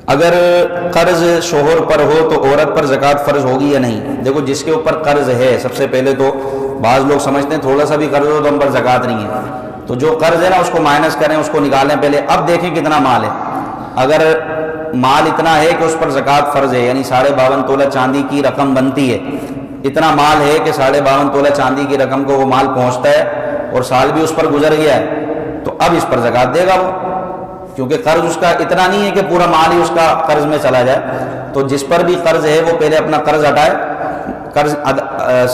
اگر قرض شوہر پر ہو تو عورت پر زکوٰۃ فرض ہوگی یا نہیں؟ دیکھو جس کے اوپر قرض ہے، سب سے پہلے تو بعض لوگ سمجھتے ہیں تھوڑا سا بھی قرض ہو تو ہم پر زکوٰۃ نہیں ہے، تو جو قرض ہے نا اس کو مائنس کریں، اس کو نکالیں پہلے، اب دیکھیں کتنا مال ہے۔ اگر مال اتنا ہے کہ اس پر زکوٰۃ فرض ہے، یعنی 52.5 تولہ چاندی کی رقم بنتی ہے، اتنا مال ہے کہ 52.5 تولہ چاندی کی رقم کو وہ مال پہنچتا ہے اور سال بھی اس پر گزر گیا ہے، تو اب اس پر زکوٰۃ دے گا وہ، کیونکہ قرض اس کا اتنا نہیں ہے کہ پورا مال ہی اس کا قرض میں چلا جائے۔ تو جس پر بھی قرض ہے وہ پہلے اپنا قرض ہٹائے، قرض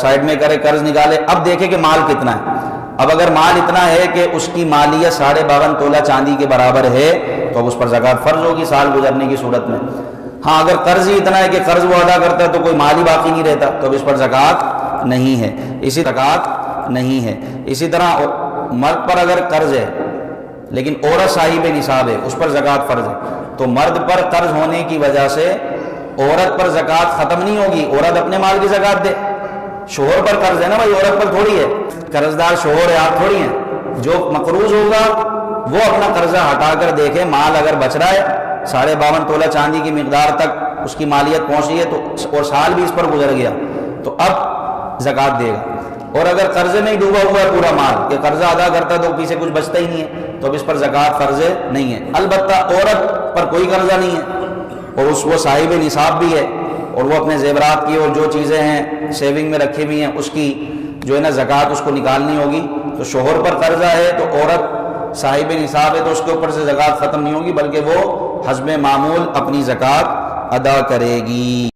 سائڈ میں کرے، قرض نکالے، اب دیکھے کہ مال کتنا ہے۔ اب اگر مال اتنا ہے کہ اس کی مالیت 52.5 تولہ چاندی کے برابر ہے تو اب اس پر زکوٰۃ فرض ہوگی سال گزرنے کی صورت میں۔ ہاں اگر قرض ہی اتنا ہے کہ قرض وہ ادا کرتا ہے تو کوئی مال ہی باقی نہیں رہتا تو اب اس پر زکوٰۃ نہیں ہے، اسی طرح مرد پر اگر قرض ہے لیکن عورت صاحب نصاب ہے، اس پر زکوٰۃ فرض ہے، تو مرد پر قرض ہونے کی وجہ سے عورت پر زکوٰۃ ختم نہیں ہوگی، عورت اپنے مال کی زکوٰۃ دے۔ شوہر پر قرض ہے نا بھائی، عورت پر تھوڑی ہے، قرضدار شوہر ہے، آپ تھوڑی ہیں۔ جو مقروض ہوگا وہ اپنا قرضہ ہٹا کر دیکھے، مال اگر بچ رہا ہے 52.5 تولہ چاندی کی مقدار تک اس کی مالیت پہنچی ہے تو اور سال بھی اس پر گزر گیا تو اب زکوٰۃ دے گا۔ اور اگر قرضے میں ہی ڈوبا ہوا ہے پورا مال کہ قرضہ ادا کرتا ہے تو پیچھے کچھ بچتا ہی نہیں ہے تو اب اس پر زکوٰۃ فرض نہیں ہے۔ البتہ عورت پر کوئی قرضہ نہیں ہے اور وہ صاحب نصاب بھی ہے اور وہ اپنے زیورات کی اور جو چیزیں ہیں سیونگ میں رکھی ہوئی ہیں اس کی جو ہے نا زکوٰۃ اس کو نکالنی ہوگی۔ تو شوہر پر قرضہ ہے تو عورت صاحب نصاب ہے تو اس کے اوپر سے زکوٰۃ ختم نہیں ہوگی بلکہ وہ حسب معمول اپنی زکوٰۃ ادا کرے گی۔